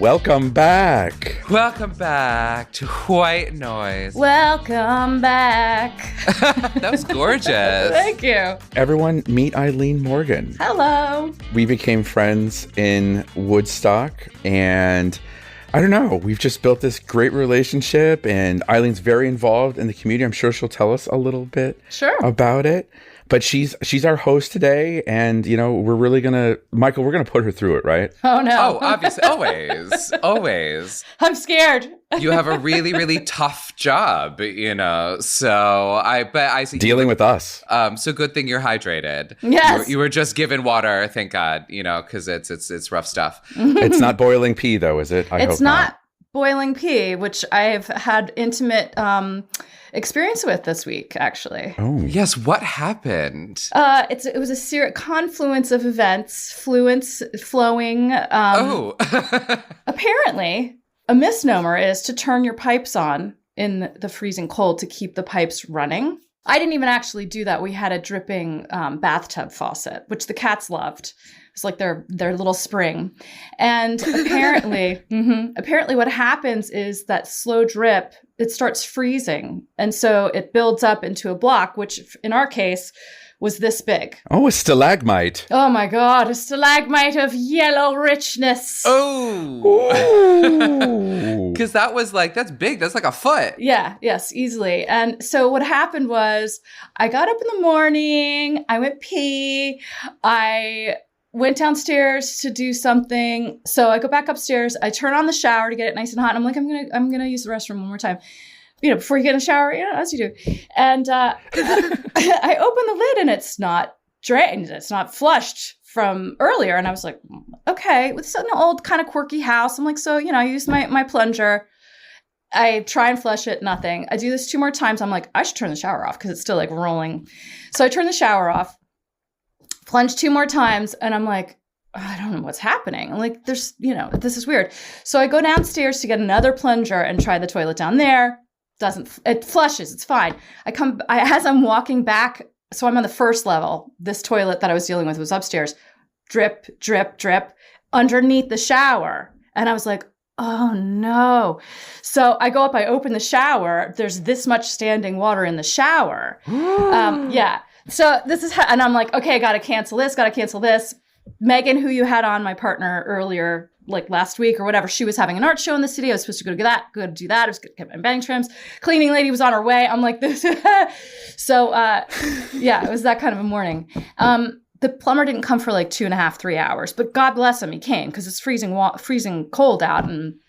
welcome back. Welcome back to Whyte Noise. Welcome back. That was gorgeous. Thank you. Everyone, meet Aileen Morgan. Hello. We became friends in Woodstock, and I don't know, we've just built this great relationship, and Eileen's very involved in the community. I'm sure she'll tell us a little bit about it. But she's our host today, and, you know, we're really going to, Michael, we're going to put her through it, right? Oh, no. Oh, obviously. Always. I'm scared. You have a really, really tough job, you know, so I see dealing with us. So good thing you're hydrated. Yes. You were just given water, thank God, you know, because it's rough stuff. It's not boiling pee, though, is it? It's not boiling pee, which I've had intimate experience with this week, actually. Oh, yes. What happened? It was a confluence of events, flowing. Apparently, a misnomer is to turn your pipes on in the freezing cold to keep the pipes running. I didn't even actually do that. We had a dripping bathtub faucet, which the cats loved. It's like their little spring. And apparently, apparently what happens is that slow drip, it starts freezing. And so it builds up into a block, which in our case was this big. Oh, a stalagmite. Oh my God, a stalagmite of yellow richness. Oh. Because that's big. That's like a foot. Yeah, yes, easily. And so what happened was I got up in the morning, I went pee, I went downstairs to do something. So I go back upstairs, I turn on the shower to get it nice and hot. And I'm like, I'm gonna use the restroom one more time. You know, before you get in the shower, you know, as you do. And I open the lid and it's not drained. It's not flushed from earlier. And I was like, okay, it's an old kind of quirky house. I'm like, so, you know, I use my plunger. I try and flush it, nothing. I do this 2 more times. I'm like, I should turn the shower off because it's still like rolling. So I turn the shower off, plunge 2 more times. And I'm like, I don't know what's happening. I'm like, this is weird. So I go downstairs to get another plunger and try the toilet down there. It flushes, it's fine. As I'm walking back, so I'm on the first level. This toilet that I was dealing with was upstairs. Drip, drip, drip, underneath the shower. And I was like, oh no. So I go up, I open the shower. There's this much standing water in the shower. Yeah. So this is and I'm like, okay, gotta cancel this. Megan, who you had on, my partner earlier, like last week or whatever, she was having an art show in the city. I was supposed to go do that. I was going to get my bang trims. Cleaning lady was on her way. I'm like, this. So, yeah, it was that kind of a morning. The plumber didn't come for like 2.5, 3 hours, but God bless him. He came because it's freezing cold out. And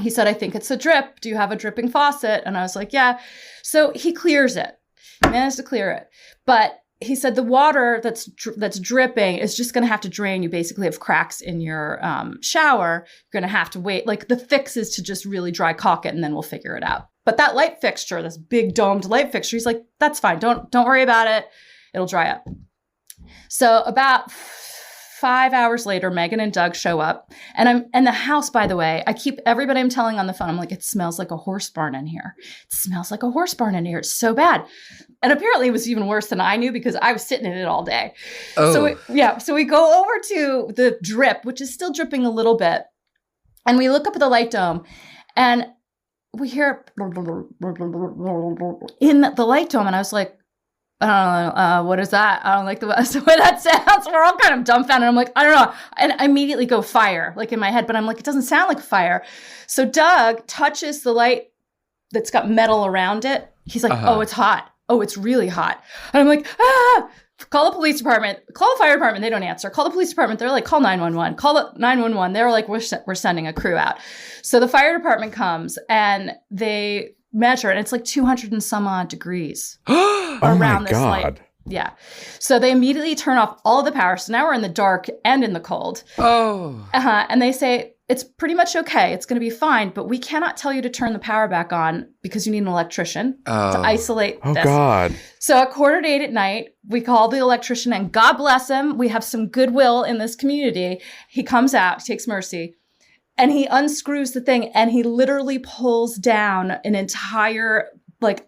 he said, I think it's a drip. Do you have a dripping faucet? And I was like, yeah. So he clears it. He managed to clear it. But he said the water that's dripping is just going to have to drain. You basically have cracks in your shower. You're going to have to wait. Like the fix is to just really dry caulk it and then we'll figure it out. But that light fixture, this big domed light fixture, he's like, that's fine. Don't worry about it. It'll dry up. So about 5 hours later, Megan and Doug show up. And the house, by the way, I keep everybody I'm telling on the phone, I'm like, it smells like a horse barn in here. It smells like a horse barn in here. It's so bad. And apparently it was even worse than I knew because I was sitting in it all day. Oh. So we go over to the drip, which is still dripping a little bit. And we look up at the light dome and we hear in the light dome. And I was like, I don't know, what is that? I don't like the way that sounds. We're all kind of dumbfounded. I'm like, I don't know. And I immediately go fire, like in my head, but I'm like, it doesn't sound like fire. So Doug touches the light that's got metal around it. He's like, oh, it's hot. Oh, it's really hot. And I'm like, call the police department, call the fire department. They don't answer. Call the police department. They're like, call 911, call the 911. They're like, we're sending a crew out. So the fire department comes and they measure, and it's like 200 and some odd degrees around this light. Yeah. So they immediately turn off all the power. So now we're in the dark and in the cold. Oh. And they say, it's pretty much okay. It's going to be fine, but we cannot tell you to turn the power back on because you need an electrician to isolate this. Oh, God. So at 7:45 at night, we call the electrician, and God bless him, we have some goodwill in this community. He comes out, takes mercy, and he unscrews the thing, and he literally pulls down an entire, like,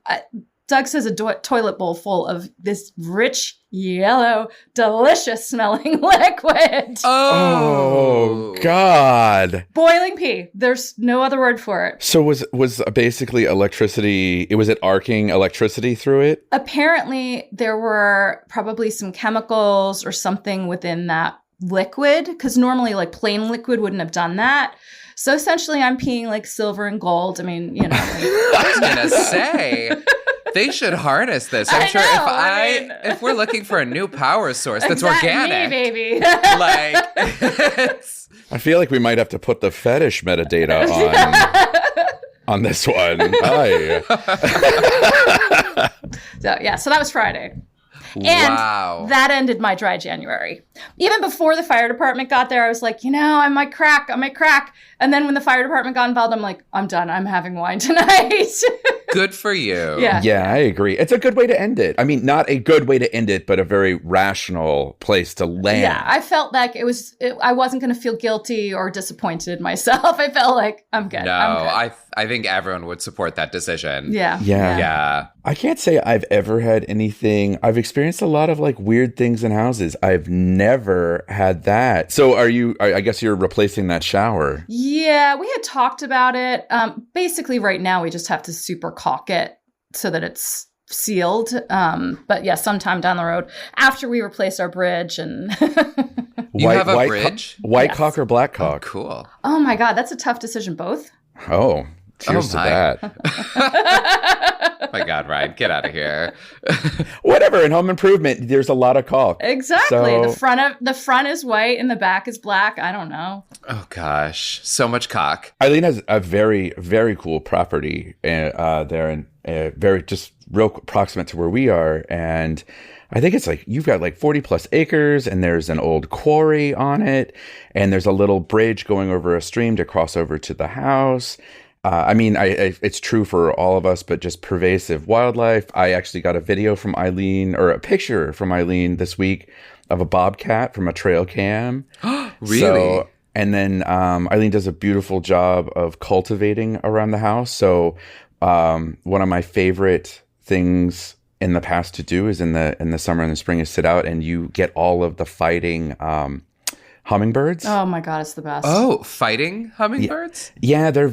Doug says a toilet bowl full of this rich, yellow, delicious smelling liquid. Oh, God. Boiling pee. There's no other word for it. So was basically electricity, was it arcing electricity through it? Apparently, there were probably some chemicals or something within that liquid, because normally like plain liquid wouldn't have done that. So essentially, I'm peeing like silver and gold. I mean, you know. I was going to say... They should harness this. I'm sure if we're looking for a new power source that's organic, me, baby. Like, I feel like we might have to put the fetish metadata on this one. So that was Friday. And that ended my dry January. Even before the fire department got there, I was like, I might crack. And then when the fire department got involved, I'm like, I'm done. I'm having wine tonight. Good for you. Yeah, I agree. It's a good way to end it. I mean, not a good way to end it, but a very rational place to land. Yeah, I felt like I wasn't going to feel guilty or disappointed in myself. I felt like I'm good. No, I think everyone would support that decision. Yeah. I can't say I've ever had anything. I've experienced a lot of like weird things in houses. I've never had that. So I guess you're replacing that shower. Yeah, we had talked about it. Basically right now we just have to super caulk it so that it's sealed. But yeah, sometime down the road after we replace our bridge and You have a bridge? White caulk or black caulk? Oh, cool. Oh my God, that's a tough decision. Both. Oh, cheers to that. Oh my God, Ryan, get out of here. Whatever. In home improvement, there's a lot of caulk. Exactly. So... The front is white and the back is black. I don't know. Oh gosh, so much cock. Aileen has a very, very cool property there, and very just real proximate to where we are. And I think it's like you've got like 40 plus acres, and there's an old quarry on it, and there's a little bridge going over a stream to cross over to the house. I mean, it's true for all of us, but just pervasive wildlife. I actually got a video from Aileen, or a picture from Aileen this week of a bobcat from a trail cam. Really? And then Aileen does a beautiful job of cultivating around the house. So one of my favorite things in the past to do is in the summer and the spring is sit out, and you get all of the fighting hummingbirds. Oh my God, it's the best. Oh, fighting hummingbirds? Yeah, they're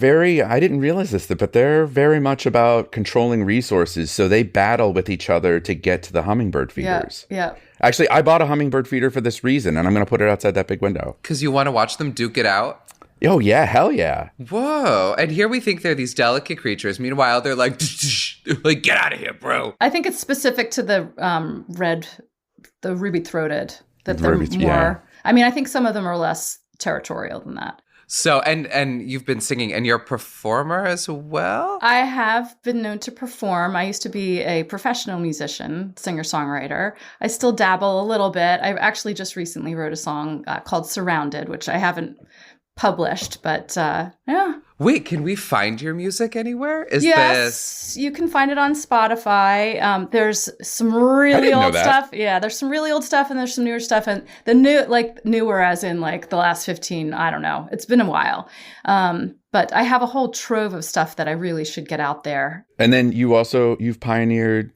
I didn't realize this, but they're very much about controlling resources. So they battle with each other to get to the hummingbird feeders. Yeah. Actually, I bought a hummingbird feeder for this reason, and I'm going to put it outside that big window. Because you want to watch them duke it out? Oh, yeah. Hell yeah. Whoa. And here we think they're these delicate creatures. Meanwhile, they're like, get out of here, bro. I think it's specific to the ruby-throated. That they're more... Yeah. I mean, I think some of them are less territorial than that. So, and you've been singing, and you're a performer as well? I have been known to perform. I used to be a professional musician, singer-songwriter. I still dabble a little bit. I actually just recently wrote a song called Surrounded, which I haven't published, but yeah. Wait, can we find your music anywhere? Yes, you can find it on Spotify. There's some really old stuff. Yeah, there's some really old stuff and there's some newer stuff. And the newer as in like the last 15, I don't know. It's been a while. But I have a whole trove of stuff that I really should get out there. And then you pioneered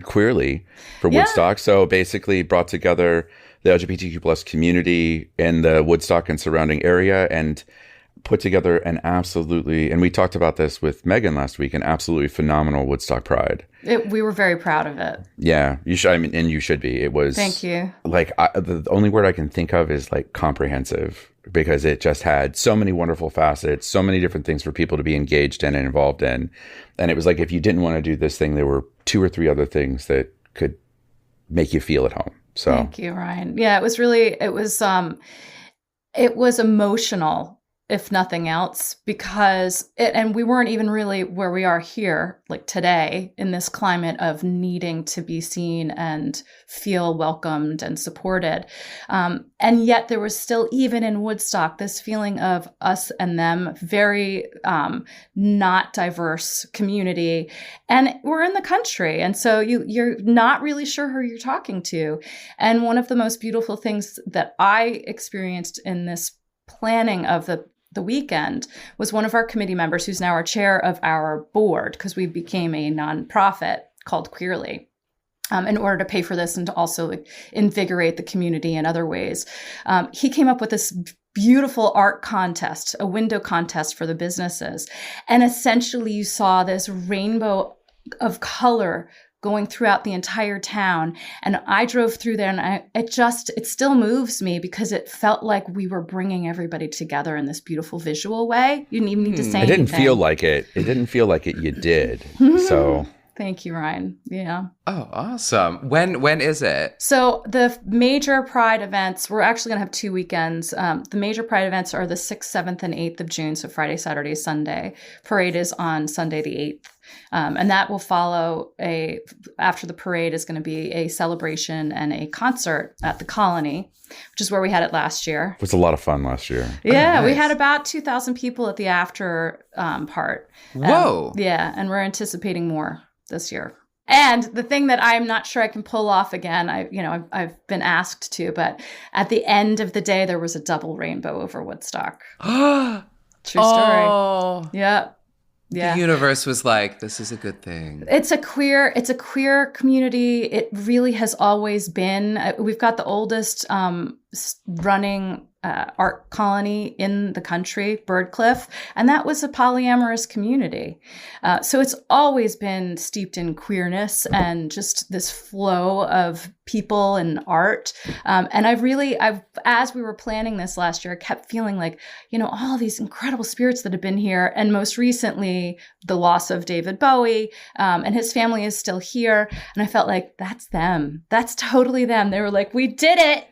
Queerly for Woodstock. So basically brought together the LGBTQ plus community in the Woodstock and surrounding area and put together and we talked about this with Megan last week, an absolutely phenomenal Woodstock Pride. We were very proud of it. Yeah, you should. I mean, and you should be. It was. Thank you. Like the only word I can think of is like comprehensive, because it just had so many wonderful facets, so many different things for people to be engaged in and involved in. And it was like, if you didn't want to do this thing, there were 2 or 3 other things that could make you feel at home. So thank you, Ryan. Yeah, it was emotional, if nothing else, because and we weren't even really where we are here, like today, in this climate of needing to be seen and feel welcomed and supported. And yet there was still, even in Woodstock, this feeling of us and them, very not diverse community. And we're in the country. And so you're not really sure who you're talking to. And one of the most beautiful things that I experienced in this planning of the weekend was one of our committee members, who's now our chair of our board, because we became a nonprofit called Queerly. In order to pay for this and to also invigorate the community in other ways. He came up with this beautiful art contest, a window contest for the businesses. And essentially you saw this rainbow of color going throughout the entire town. And I drove through there and it still moves me because it felt like we were bringing everybody together in this beautiful visual way. You didn't even need to say anything. It didn't feel like it. It didn't feel like it. You did. So... Thank you, Ryan. Yeah. Oh, awesome. When is it? So the major Pride events, we're actually going to have 2 weekends. The major Pride events are the 6th, 7th, and 8th of June. So Friday, Saturday, Sunday. Parade is on Sunday, the 8th. And that will follow after the parade is going to be a celebration and a concert at the Colony, which is where we had it last year. It was a lot of fun last year. Yeah, nice. We had about 2,000 people at the after part. Whoa. Yeah, and we're anticipating more this year. And the thing that I'm not sure I can pull off again, I've been asked to, but at the end of the day, there was a double rainbow over Woodstock. True story. Oh. Yeah. Yeah. The universe was like, this is a good thing. It's a queer community. It really has always been. We've got the oldest running art colony in the country, Birdcliff, and that was a polyamorous community. So it's always been steeped in queerness and just this flow of people and art. And I've as we were planning this last year, I kept feeling like, all these incredible spirits that have been here. And most recently, the loss of David Bowie, and his family is still here. And I felt like that's them. That's totally them. They were like, we did it.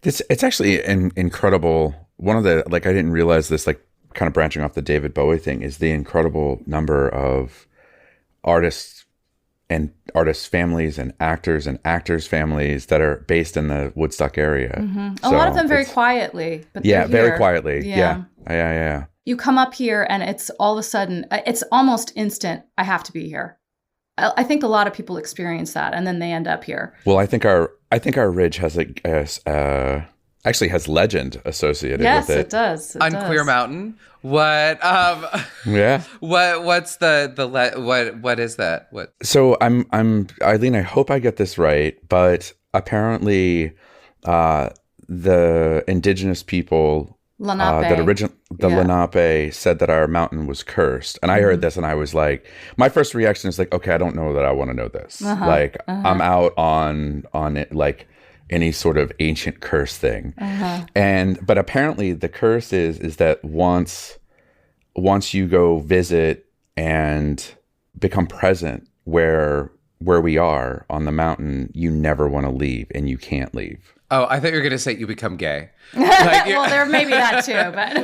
It's actually incredible. One of the, I didn't realize this, kind of branching off the David Bowie thing, is the incredible number of artists and artists' families and actors' families that are based in the Woodstock area. Mm-hmm. So a lot of them very quietly. But yeah, very quietly. Yeah. You come up here and it's all of a sudden, it's almost instant, I have to be here. I think a lot of people experience that, and then they end up here. Well, I think our ridge has actually has legend associated with it. Yes, it does. On Queer Mountain. What? Yeah. What's what is that? What? So I'm Aileen. I hope I get this right, but apparently, the indigenous people. Lenape. Lenape said that our mountain was cursed. And I heard this and I was like, my first reaction is like, okay, I don't know that I want to know this. I'm out on it, any sort of ancient curse thing. But apparently the curse is that once you go visit and become present where we are on the mountain, you never want to leave and you can't leave. Oh, I thought you were going to say you become gay. Well, there may be that too, but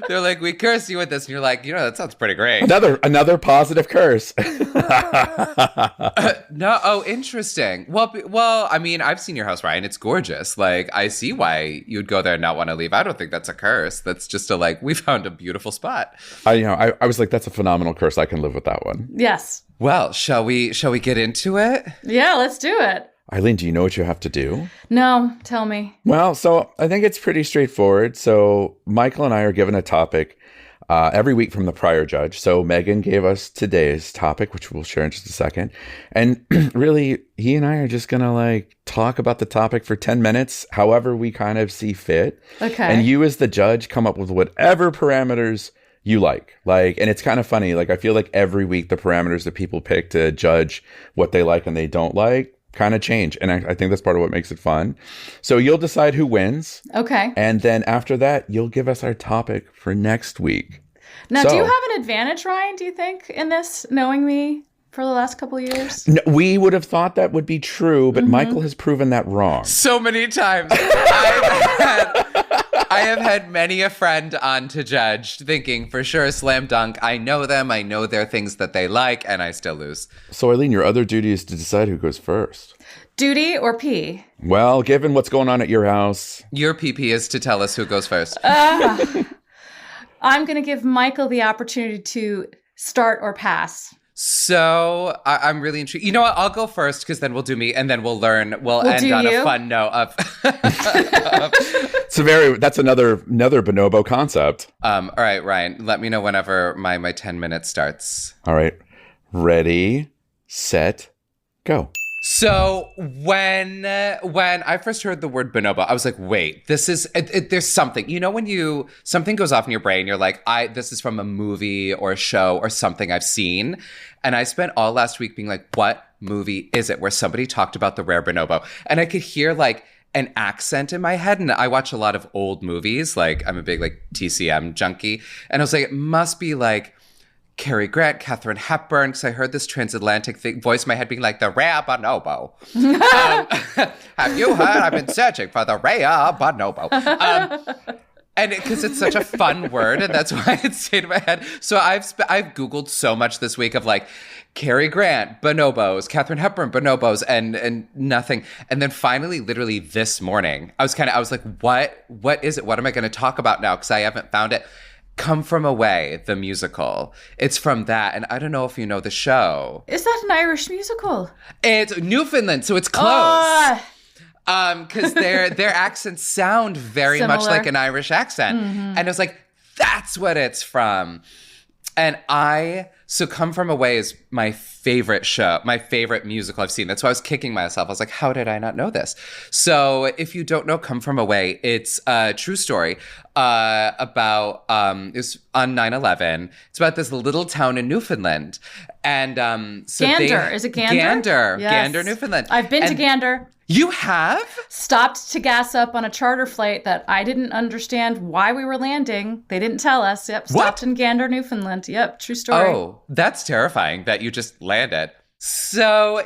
they're like, we curse you with this, and you're like, that sounds pretty great. Another positive curse. No, oh, interesting. Well, I mean, I've seen your house, Ryan. It's gorgeous. I see why you'd go there and not want to leave. I don't think that's a curse. That's just we found a beautiful spot. I was like, that's a phenomenal curse. I can live with that one. Yes. Well, shall we get into it? Yeah, let's do it. Aileen, do you know what you have to do? No, tell me. Well, so I think it's pretty straightforward. So Michael and I are given a topic every week from the prior judge. So Megan gave us today's topic, which we'll share in just a second. And really, he and I are just going to talk about the topic for 10 minutes, however we kind of see fit. Okay. And you as the judge come up with whatever parameters you like. And it's kind of funny. I feel like every week the parameters that people pick to judge what they like and they don't like kind of change. And I think that's part of what makes it fun. So you'll decide who wins. Okay. And then after that, you'll give us our topic for next week. Now, do you have an advantage, Ryan, do you think, in this, knowing me for the last couple of years? No, we would have thought that would be true, but Michael has proven that wrong. So many times. I have had many a friend on to judge thinking, for sure, slam dunk, I know them, I know their things that they like, and I still lose. So, Aileen, your other duty is to decide who goes first. Duty or pee? Well, given what's going on at your house. Your PP is to tell us who goes first. I'm going to give Michael the opportunity to start or pass. So I'm really intrigued. You know what? I'll go first because then we'll do me and then we'll learn. We'll end on a fun note of. That's another bonobo concept. All right, Ryan, let me know whenever my 10 minutes starts. All right. Ready, set, go. So when I first heard the word bonobo, I was like, wait, this is there's something. You know, when something goes off in your brain, you're like, this is from a movie or a show or something I've seen. And I spent all last week being like, what movie is it where somebody talked about the rare bonobo? And I could hear like an accent in my head. And I watch a lot of old movies. Like I'm a big like TCM junkie. And I was like, it must be like Cary Grant, Katharine Hepburn, because I heard this transatlantic voice in my head being like, the rare bonobo. Have you heard? I've been searching for the rare bonobo. And because it's such a fun word, and that's why it stayed in my head. So I've Googled so much this week of like Cary Grant, bonobos, Katharine Hepburn, bonobos, and nothing. And then finally, literally this morning, I was like, what is it? What am I going to talk about now? Because I haven't found it. Come From Away, the musical. It's from that. And I don't know if you know the show. Is that an Irish musical? It's Newfoundland, so it's close. Because their accents sound very much like an Irish accent. Mm-hmm. And I was like, that's what it's from. And so Come From Away is my favorite show, my favorite musical I've seen. That's why I was kicking myself. I was like, how did I not know this? So if you don't know Come From Away, it's a true story about, it's on 9/11. It's about this little town in Newfoundland. And so Gander. Is it Gander? Gander. Yes. Gander, Newfoundland. I've been to Gander. You have? Stopped to gas up on a charter flight that I didn't understand why we were landing. They didn't tell us. Yep. Stopped in Gander, Newfoundland. Yep. True story. Oh, that's terrifying that you just landed. So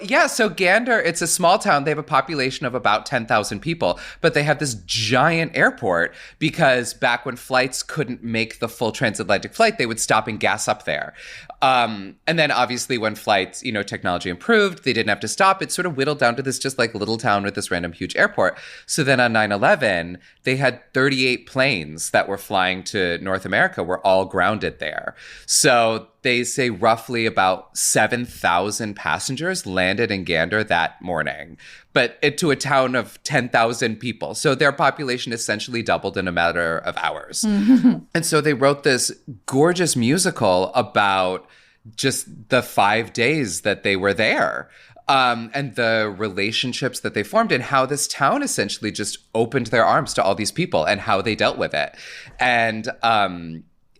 Gander, it's a small town. They have a population of about 10,000 people, but they have this giant airport because back when flights couldn't make the full transatlantic flight, they would stop and gas up there. And then obviously when flights, technology improved, they didn't have to stop. It sort of whittled down to this just like little town with this random huge airport. So then on 9/11, they had 38 planes that were flying to North America were all grounded there. So they say roughly about 7,000 passengers landed in Gander that morning, but to a town of 10,000 people. So their population essentially doubled in a matter of hours. Mm-hmm. And so they wrote this gorgeous musical about just the 5 days that they were there. And the relationships that they formed and how this town essentially just opened their arms to all these people and how they dealt with it. And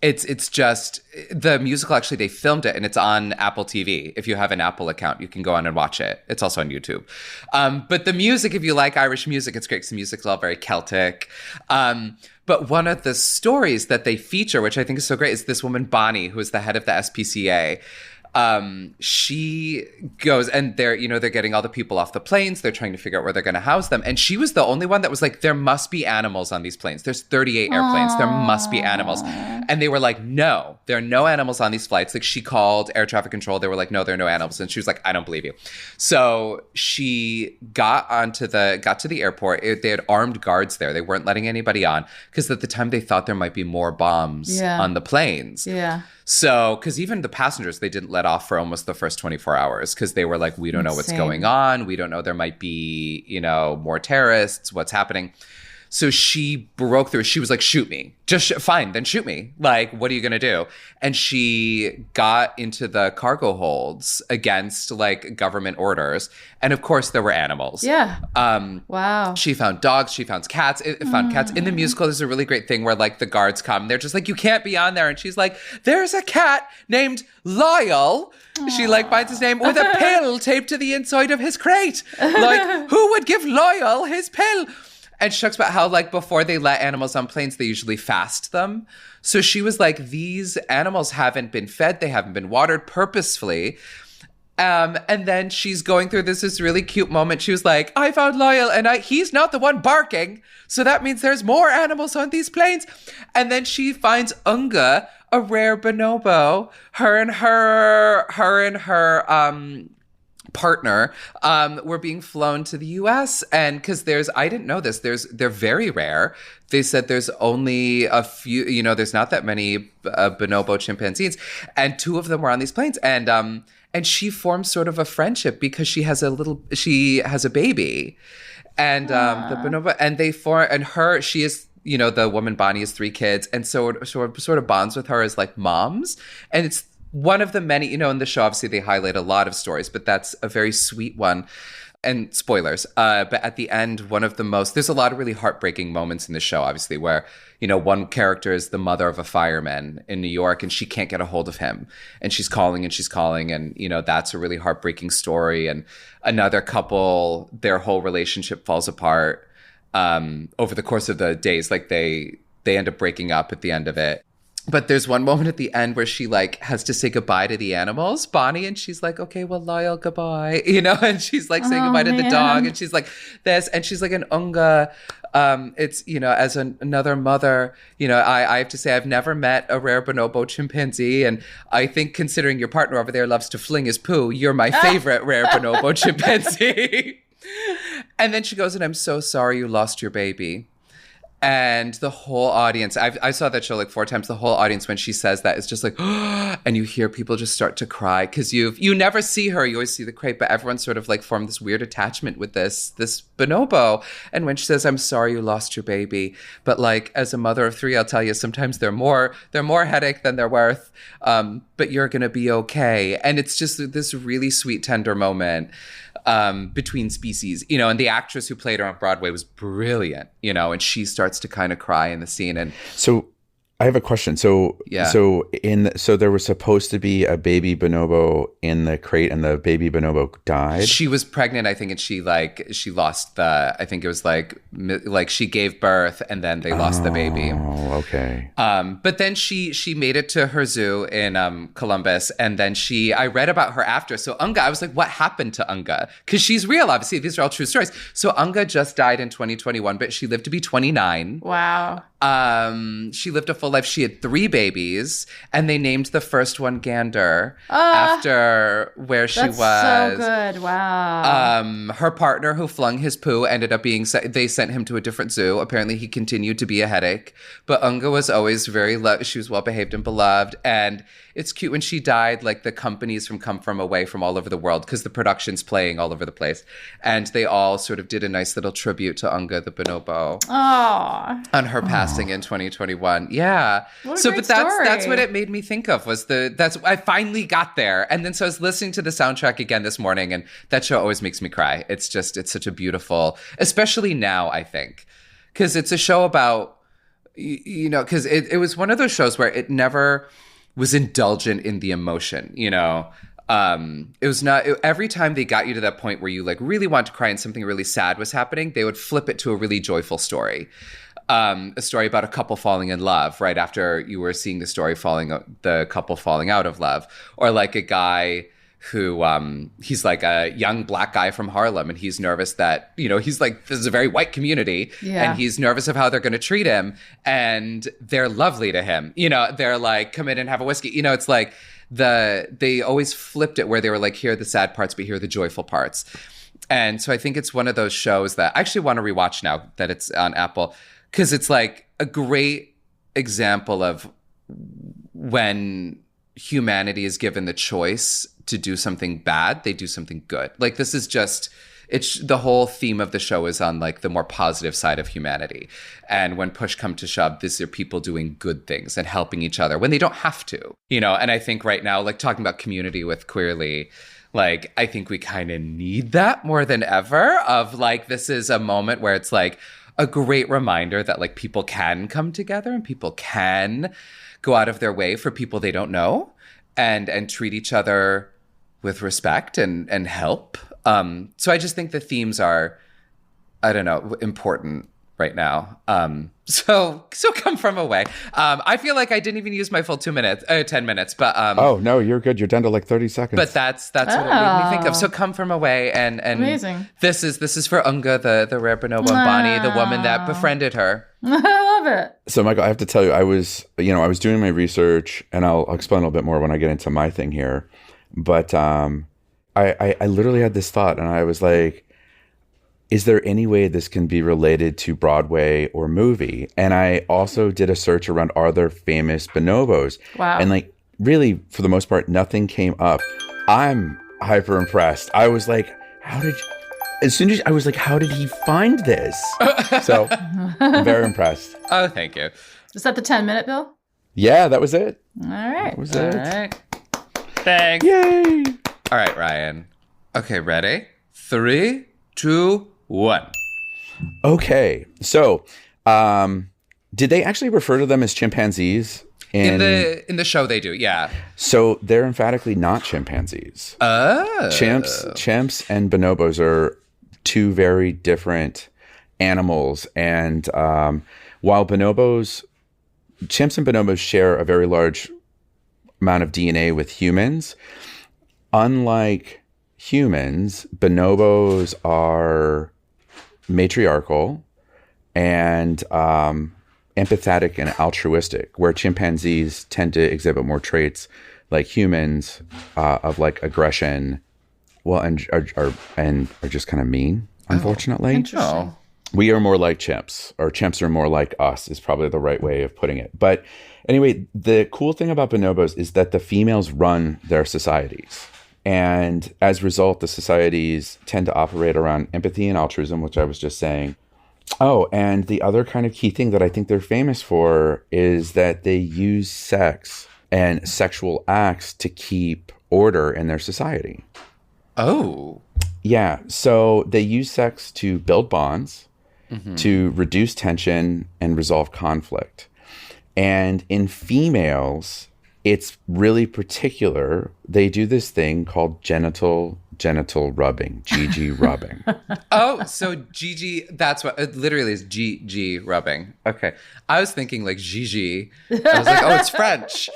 it's just the musical. Actually, they filmed it and it's on Apple TV. If you have an Apple account, you can go on and watch it. It's also on YouTube. But the music, if you like Irish music, it's great because the music's all very Celtic. But one of the stories that they feature, which I think is so great, is this woman, Bonnie, who is the head of the SPCA. She goes and they're getting all the people off the planes. They're trying to figure out where they're going to house them. And she was the only one that was like, there must be animals on these planes. There's 38 airplanes. There must be animals. And they were like, no, there are no animals on these flights. Like she called air traffic control. They were like, no, there are no animals. And she was like, I don't believe you. So she got to the airport. They had armed guards there. They weren't letting anybody on because at the time they thought there might be more bombs on the planes. Yeah. So, because even the passengers, they didn't let off for almost the first 24 hours because they were like, we don't know what's going on. We don't know. There might be, more terrorists. What's happening? So she broke through. She was like, shoot me. Just fine, then shoot me. Like, what are you going to do? And she got into the cargo holds against like government orders. And of course, there were animals. Yeah. Wow. She found dogs. She found cats. Cats. In the musical, there's a really great thing where like the guards come. They're just like, you can't be on there. And she's like, there's a cat named Lyle. She like finds his name with a pill taped to the inside of his crate. Like, who would give Lyle his pill? And she talks about how, like, before they let animals on planes, they usually fast them. So she was like, these animals haven't been fed. They haven't been watered purposefully. And then she's going through this really cute moment. She was like, I found Lyle and he's not the one barking. So that means there's more animals on these planes. And then she finds Unga, a rare bonobo. Her and her partner were being flown to the US, and because I didn't know this, they're very rare. They said there's only a few, there's not that many bonobo chimpanzees, and two of them were on these planes, and she formed sort of a friendship because she has a baby, and the bonobo, and she is, the woman Bonnie has 3 kids, and so sort of bonds with her as like moms, and it's one of the many, you know, in the show, obviously they highlight a lot of stories, but that's a very sweet one. And spoilers, but at the end, there's a lot of really heartbreaking moments in the show, obviously, where, you know, one character is the mother of a fireman in New York and she can't get a hold of him. And she's calling and, you know, that's a really heartbreaking story. And another couple, their whole relationship falls apart over the course of the days. Like they end up breaking up at the end of it. But there's one moment at the end where she like has to say goodbye to the animals, Bonnie, and she's like, okay, well, Lyle, goodbye, you know, and she's like saying goodbye to the dog, and she's like this, and she's like an unga. It's, you know, as another mother, you know, I have to say I've never met a rare bonobo chimpanzee, and I think considering your partner over there loves to fling his poo, you're my favorite rare bonobo chimpanzee. And then she goes, and I'm so sorry you lost your baby. And the whole audience, I saw that show like 4 times. The whole audience, when she says that, is just like, and you hear people just start to cry because you never see her. You always see the crate, but everyone sort of like formed this weird attachment with this bonobo. And when she says, "I'm sorry you lost your baby," but like as a mother of 3, I'll tell you, sometimes they're more headache than they're worth. But you're gonna be okay. And it's just this really sweet, tender moment between species, you know, and the actress who played her on Broadway was brilliant, you know, and she starts to kind of cry in the scene. And so I have a question. So there was supposed to be a baby bonobo in the crate, and the baby bonobo died. She was pregnant, I think, and she lost I think it was like she gave birth and then they lost the baby. Oh, okay. But then she made it to her zoo in Columbus, and then I read about her after. So Unga, I was like, what happened to Unga? Because she's real, obviously. These are all true stories. So Unga just died in 2021, but she lived to be 29. Wow. She lived a full life. She had 3 babies, and they named the first one Gander after where she was. So good. Wow. Her partner who flung his poo ended up they sent him to a different zoo. Apparently he continued to be a headache, but Unga was always she was well behaved and beloved. And it's cute when she died, like the companies come from away from all over the world, because the production's playing all over the place. And they all sort of did a nice little tribute to Unga the bonobo. On her passing in 2021. Yeah. But that's what it made me think of, I finally got there. And then so I was listening to the soundtrack again this morning, and that show always makes me cry. It's such a beautiful, especially now, I think, because it's a show about, you know, because it was one of those shows where it never was indulgent in the emotion, you know. It was not every time they got you to that point where you like really want to cry and something really sad was happening, they would flip it to a really joyful story. A story about a couple falling in love right after you were seeing the couple falling out of love, or like a guy who he's like a young black guy from Harlem, and he's nervous that, you know, he's like, this is a very white community, and he's nervous of how they're going to treat him, and they're lovely to him, you know, they're like, come in and have a whiskey, you know. It's like they always flipped it where they were like, here are the sad parts, but here are the joyful parts. And so I think it's one of those shows that I actually want to rewatch now that it's on Apple, because it's like a great example of when humanity is given the choice to do something bad, they do something good. Like this is just, it's the whole theme of the show is on like the more positive side of humanity. And when push come to shove, these are people doing good things and helping each other when they don't have to, you know. And I think right now, like talking about community with Queerly, like I think we kind of need that more than ever, of like, this is a moment where it's like a great reminder that like people can come together and people can go out of their way for people they don't know, and treat each other with respect and help. So I just think the themes are, I don't know, important right now. So come from away. I feel like I didn't even use my full 10 minutes, but oh no, you're good. You're down to like 30 seconds. But that's what it made me think of. So come from away, and amazing. This is for Unga, the rare bonobo, and Bonnie, the woman that befriended her. I love it. So Michael, I have to tell you, I was doing my research, and I'll explain a little bit more when I get into my thing here. But I literally had this thought, and I was like, is there any way this can be related to Broadway or movie? And I also did a search around, are there famous bonobos? Wow. And like, really, for the most part, nothing came up. I'm hyper impressed. I was like, how did he find this? So I'm very impressed. Oh, thank you. Is that the 10-minute, Bill? Yeah, that was it. All right. That was it. All right. Thanks. Yay! All right, Ryan. Okay, ready? 3, 2, 1. Okay. So, did they actually refer to them as chimpanzees? In the show, they do, yeah. So they're emphatically not chimpanzees. Oh. Chimps and bonobos are two very different animals. And while chimps and bonobos share a very large amount of DNA with humans, unlike humans, bonobos are matriarchal and empathetic and altruistic, where chimpanzees tend to exhibit more traits like humans of like aggression, and are just kind of mean, unfortunately. Interesting. We are more like chimps, or chimps are more like us is probably the right way of putting it. But anyway, the cool thing about bonobos is that the females run their societies. And as a result, the societies tend to operate around empathy and altruism, which I was just saying. Oh, and the other kind of key thing that I think they're famous for is that they use sex and sexual acts to keep order in their society. Oh. Yeah. So they use sex to build bonds, to reduce tension and resolve conflict. And in females, it's really particular. They do this thing called genital rubbing, GG rubbing. Oh, so GG, that's what it literally is, GG rubbing. Okay. I was thinking like Gigi. I was like, oh, it's French.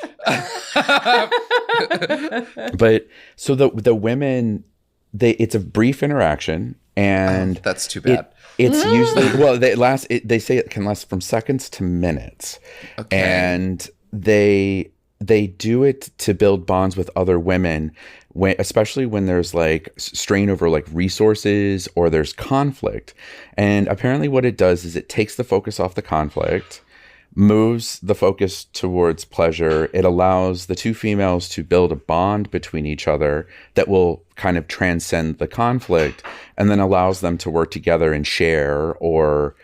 But so the women, it's a brief interaction, and that's too bad. It's usually, they say it can last from seconds to minutes. Okay. And they do it to build bonds with other women, especially when there's like strain over like resources or there's conflict. And apparently what it does is it takes the focus off the conflict, moves the focus towards pleasure. It allows the two females to build a bond between each other that will kind of transcend the conflict, and then allows them to work together and share or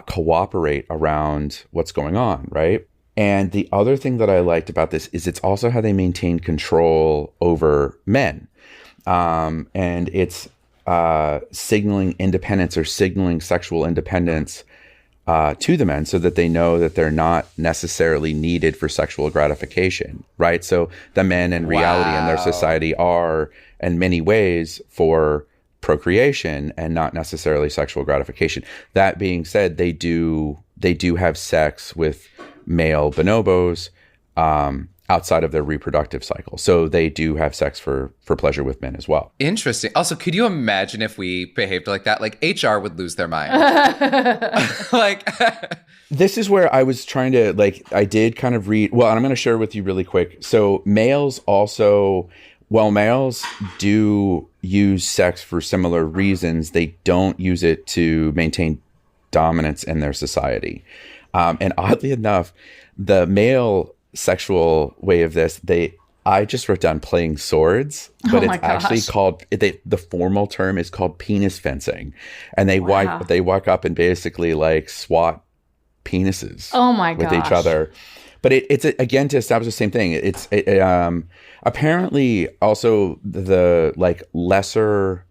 cooperate around what's going on, right? And the other thing that I liked about this is it's also how they maintain control over men. And it's signaling independence or signaling sexual independence to the men so that they know that they're not necessarily needed for sexual gratification, right? So the men in reality in their society are, in many ways, for procreation and not necessarily sexual gratification. That being said, they do have sex with male bonobos outside of their reproductive cycle. So they do have sex for pleasure with men as well. Interesting. Also, could you imagine if we behaved like that? Like HR would lose their mind. Like this is where I was trying to I did kind of read, and I'm going to share with you really quick. So males also, while males do use sex for similar reasons, they don't use it to maintain dominance in their society. And oddly enough, the male sexual way of this, I just wrote down playing swords, but it's actually called, the formal term is called penis fencing. And they walk up and basically like swat penises with each other. But it's again, to establish the same thing. It's apparently also the like lesser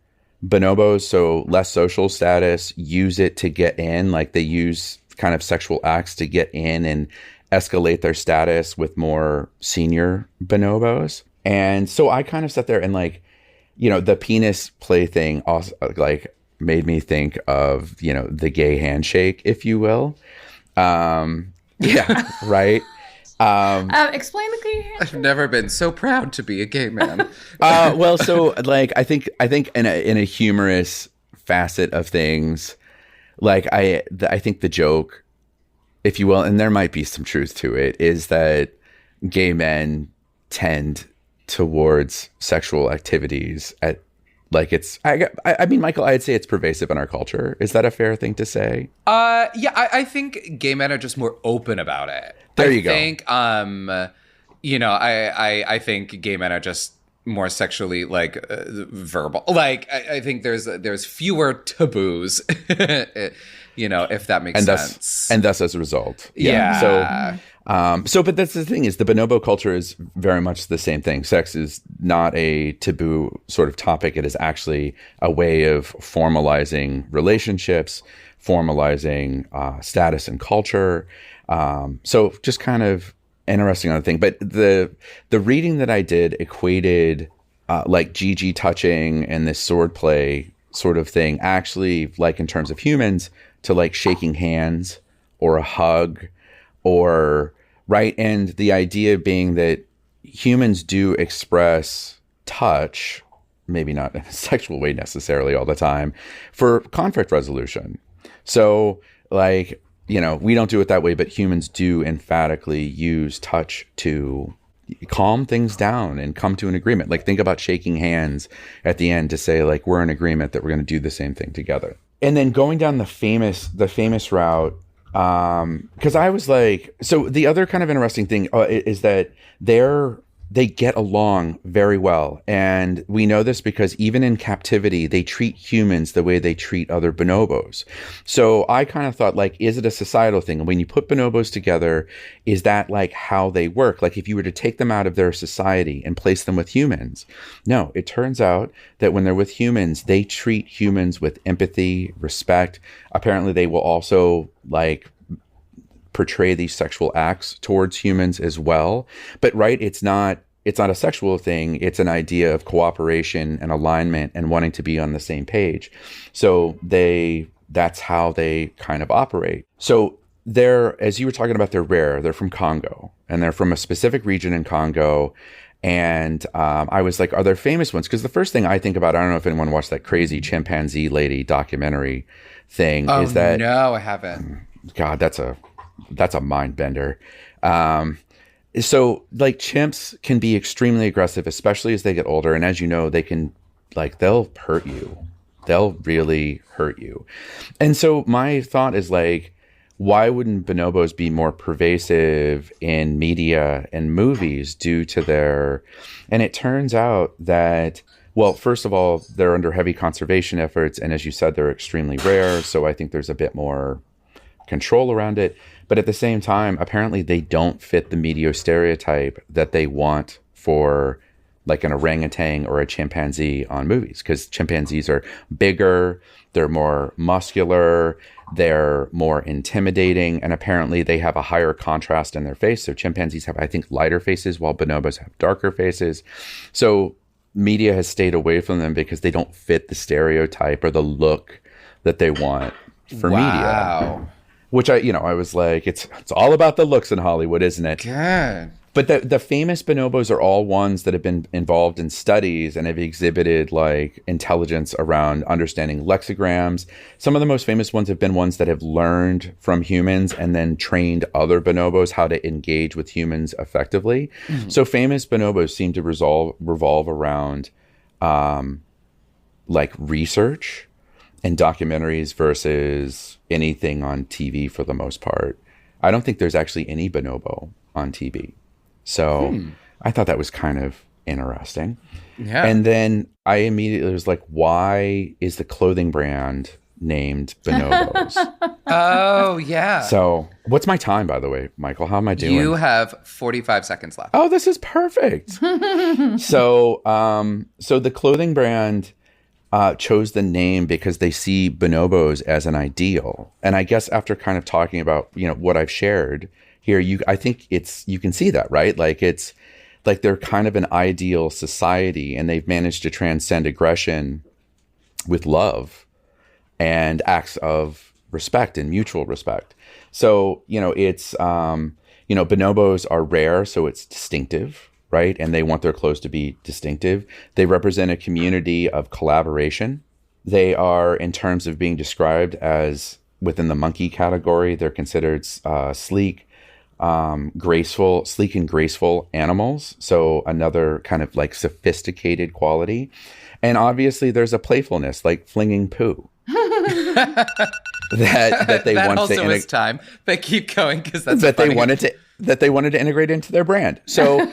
bonobos, so less social status, use it to get in. Like they use kind of sexual acts to get in and escalate their status with more senior bonobos. And so I kind of sat there and the penis play thing also made me think of, the gay handshake, if you will. Yeah, right. Explain the gay handshake. I've never been so proud to be a gay man. I think in a humorous facet of things, I think the joke, if you will, and there might be some truth to it, is that gay men tend towards sexual activities I mean, Michael, I'd say it's pervasive in our culture. Is that a fair thing to say? Yeah, I think gay men are just more open about it. There you go. I think, I think gay men are just more sexually verbal. I think there's fewer taboos, if that makes sense. And thus as a result. Yeah. So But that's the thing is the bonobo culture is very much the same thing. Sex is not a taboo sort of topic. It is actually a way of formalizing relationships, formalizing status and culture. So just kind of interesting on the thing. But the reading that I did equated like Gigi touching and this sword play sort of thing, actually, like in terms of humans, to like shaking hands or a hug or right. And the idea being that humans do express touch, maybe not in a sexual way necessarily all the time, for conflict resolution. So like, you know, we don't do it that way, but humans do emphatically use touch to calm things down and come to an agreement. Like think about shaking hands at the end to say like, we're in agreement that we're going to do the same thing together. And then going down the famous route, because I was like, so the other kind of interesting thing is that they get along very well. And we know this because even in captivity, they treat humans the way they treat other bonobos. So I kind of thought like, is it a societal thing? And when you put bonobos together, is that like how they work? Like if you were to take them out of their society and place them with humans? No, it turns out that when they're with humans, they treat humans with empathy, respect. Apparently they will also like portray these sexual acts towards humans as well. But right, it's not a sexual thing. It's an idea of cooperation and alignment and wanting to be on the same page. So that's how they kind of operate. So as you were talking about, they're rare. They're from Congo and they're from a specific region in Congo. And I was like, are there famous ones? Because the first thing I think about, I don't know if anyone watched that crazy chimpanzee lady documentary thing. Oh, is that, no, I haven't. God, that's a mind bender. So like chimps can be extremely aggressive, especially as they get older. And as you know, they'll hurt you. They'll really hurt you. And so my thought is like, why wouldn't bonobos be more pervasive in media and movies due to and it turns out that, well, first of all, they're under heavy conservation efforts. And as you said, they're extremely rare. So I think there's a bit more control around it. But at the same time, apparently they don't fit the media stereotype that they want for like an orangutan or a chimpanzee on movies, because chimpanzees are bigger, they're more muscular, they're more intimidating, and apparently they have a higher contrast in their face. So chimpanzees have, I think, lighter faces while bonobos have darker faces. So media has stayed away from them because they don't fit the stereotype or the look that they want for media. Which I was like, it's all about the looks in Hollywood, isn't it? God. But the famous bonobos are all ones that have been involved in studies and have exhibited like intelligence around understanding lexicograms. Some of the most famous ones have been ones that have learned from humans and then trained other bonobos how to engage with humans effectively. Mm-hmm. So famous bonobos seem to revolve around like research and documentaries versus anything on TV for the most part. I don't think there's actually any bonobo on TV. So I thought that was kind of interesting. Yeah. And then I immediately was like, why is the clothing brand named Bonobos? Oh, yeah. So what's my time, by the way, Michael? How am I doing? You have 45 seconds left. Oh, this is perfect. So the clothing brand chose the name because they see bonobos as an ideal. And I guess after kind of talking about, what I've shared here, I think you can see that, right? Like it's like they're kind of an ideal society and they've managed to transcend aggression with love and acts of respect and mutual respect. So, it's, bonobos are rare, so it's distinctive, right? And they want their clothes to be distinctive. They represent a community of collaboration. They are, in terms of being described as within the monkey category, they're considered sleek and graceful animals. So another kind of like sophisticated quality. And obviously there's a playfulness like flinging poo. that they that want also to is time, but keep going because that's that funny. they wanted to integrate into their brand. So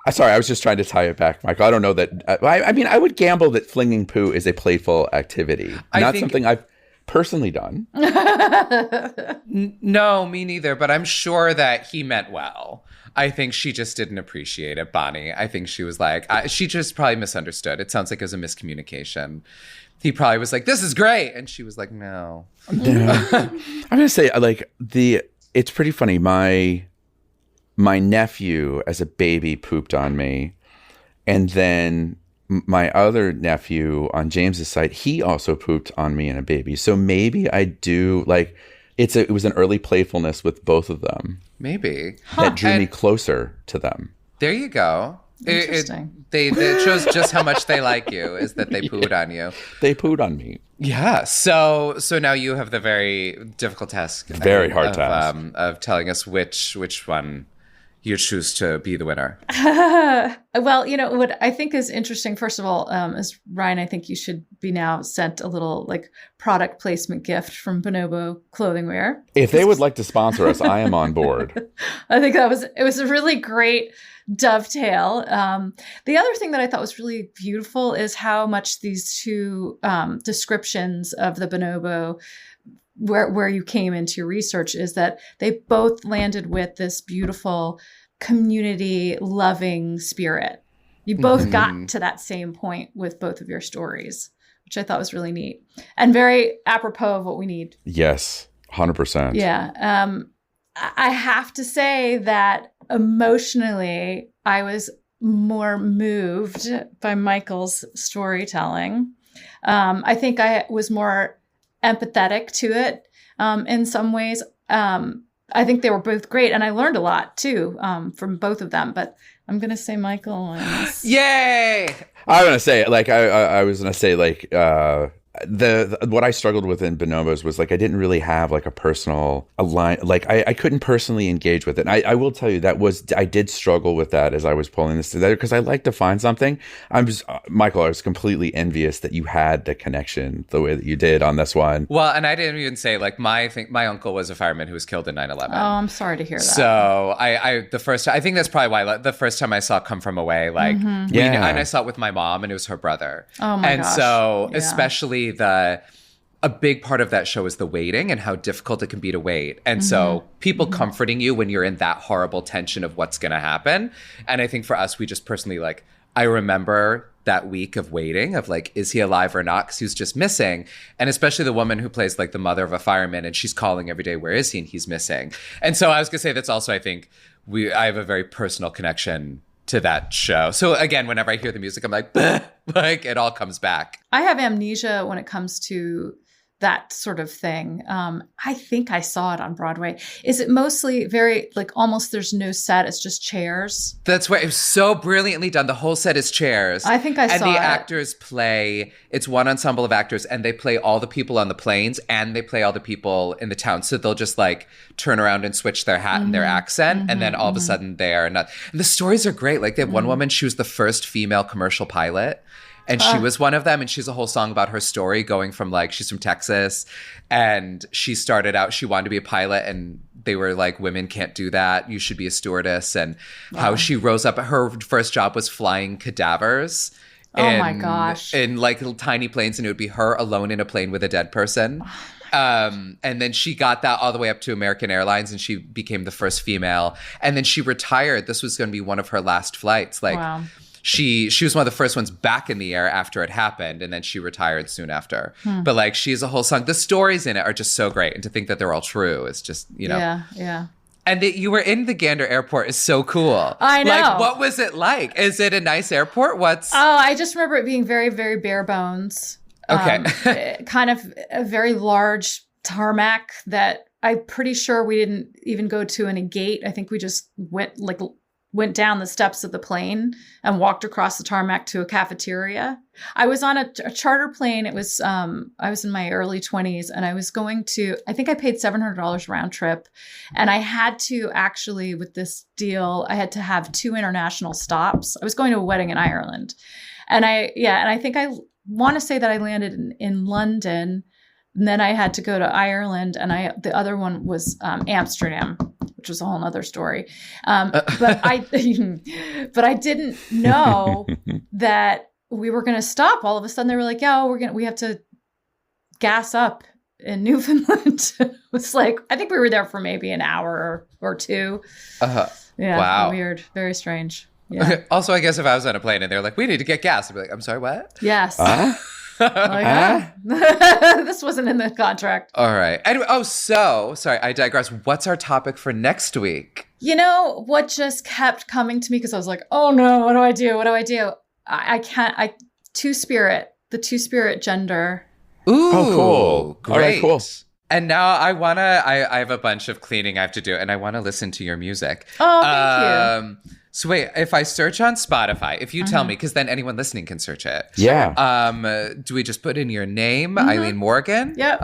sorry, I was just trying to tie it back, Michael. I don't know that. I mean, I would gamble that flinging poo is a playful activity, not something I've personally done. No, me neither. But I'm sure that he meant well. I think she just didn't appreciate it, Bonnie. I think she was like, she just probably misunderstood. It sounds like it was a miscommunication. He probably was like, this is great. And she was like, no. Yeah. I'm going to say, like, it's pretty funny. My nephew as a baby pooped on me. And then my other nephew on James's side, he also pooped on me and a baby. So maybe I do, like, it was an early playfulness with both of them. Maybe. That drew me closer to them. There you go. Interesting. It shows just how much they like you, is that they pooed on you. They pooed on me. Yeah. So now you have the very difficult task. Very hard task. Of telling us which one you choose to be the winner. Well, what I think is interesting, first of all, is Ryan, I think you should be now sent a little like product placement gift from Bonobo Clothing Wear. If they would like to sponsor us, I am on board. I think it was a really great dovetail. The other thing that I thought was really beautiful is how much these two descriptions of the bonobo, where you came into your research, is that they both landed with this beautiful community loving spirit. You both got to that same point with both of your stories, which I thought was really neat and very apropos of what we need. Yes, 100%. Yeah. I have to say that emotionally, I was more moved by Michael's storytelling. I think I was more empathetic to it in some ways. I think they were both great, and I learned a lot too from both of them. But I'm gonna say Michael wins. Yay! I'm gonna say, like, I was gonna say, like, the what I struggled with in Bonobos was, like, I didn't really have, like, a personal like I couldn't personally engage with it. And I will tell you I did struggle with that as I was pulling this together, because I like to find something. Michael, I was completely envious that you had the connection the way that you did on this one. Well, and I didn't even say, like, my uncle was a fireman who was killed in 9/11. Oh, I'm sorry to hear that. So I think that's probably why the first time I saw Come From Away, like, and I saw it with my mom, and it was her brother. Oh my gosh. And so especially a big part of that show is the waiting and how difficult it can be to wait. And so people comforting you when you're in that horrible tension of what's going to happen. And I think for us, we just personally, like, I remember that week of waiting of, like, is he alive or not? Because he was just missing. And especially the woman who plays, like, the mother of a fireman, and she's calling every day, where is he? And he's missing. And so I was going to say that's also, I think I have a very personal connection to that show. So again, whenever I hear the music, I'm like, bah! Like, it all comes back. I have amnesia when it comes to that sort of thing. I think I saw it on Broadway. Is it mostly very, like, almost there's no set, it's just chairs? That's right. It was so brilliantly done. The whole set is chairs. I think I saw it. And the actors play, it's one ensemble of actors, and they play all the people on the planes, and they play all the people in the town. So they'll just, like, turn around and switch their hat and their accent, and then all of a sudden they are not. And the stories are great. Like, they have one woman, she was the first female commercial pilot. And she was one of them, and she's a whole song about her story going from, like, she's from Texas, and she started out, she wanted to be a pilot, and they were like, women can't do that, you should be a stewardess, and how she rose up. Her first job was flying cadavers. Oh my gosh. In, like, little tiny planes, and it would be her alone in a plane with a dead person. And then she got that all the way up to American Airlines, and she became the first female. And then she retired. This was going to be one of her last flights. Like, wow. She was one of the first ones back in the air after it happened, and then she retired soon after. But, like, she's a whole song. The stories in it are just so great, and to think that they're all true is just, Yeah. And that you were in the Gander Airport is so cool. I know. Like, what was it like? Is it a nice airport? I just remember it being very, very bare bones. Okay. Kind of a very large tarmac that I'm pretty sure we didn't even go to any gate. I think we just went down the steps of the plane and walked across the tarmac to a cafeteria. I was on a charter plane. It was, I was in my early 20s, and I was going to, I think I paid $700 round trip. And I had to actually, with this deal, I had to have 2 international stops. I was going to a wedding in Ireland. And I think I want to say that I landed in London, and then I had to go to Ireland, and the other one was Amsterdam, which was a whole nother story. But I didn't know that we were going to stop. All of a sudden, they were like, "Yeah, we have to gas up in Newfoundland. It was like, I think we were there for maybe an hour or two. Yeah. Wow. Weird. Very strange. Yeah. Also, I guess if I was on a plane and they're like, we need to get gas, I'd be like, I'm sorry, what? Yes. This wasn't in the contract. All right. Anyway, sorry, I digress. What's our topic for next week? You know, what just kept coming to me, because I was like, oh no, what do I do? What do I do? I can't, the two-spirit gender. Ooh, cool. Great. All right, cool. And now I have a bunch of cleaning I have to do, and I want to listen to your music. Oh, thank you. So wait, if I search on Spotify, if you tell me, because then anyone listening can search it. Yeah. Do we just put in your name, Aileen Morgan? Yep.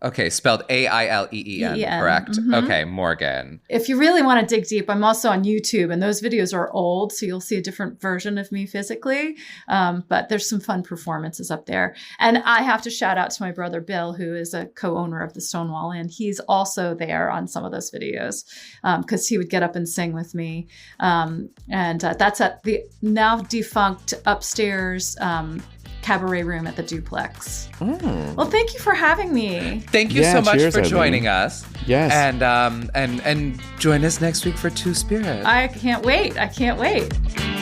Okay, spelled Aileen, correct? Okay, Morgan. If you really want to dig deep, I'm also on YouTube, and those videos are old, so you'll see a different version of me physically. But there's some fun performances up there. And I have to shout out to my brother Bill, who is a co-owner of the Stonewall Inn. He's also there on some of those videos because he would get up and sing with me. And that's at the now defunct upstairs cabaret room at the Duplex. Well, thank you for having me. Thank you so much for joining Aileen. us. Yes. And join us next week for Two Spirit. I can't wait.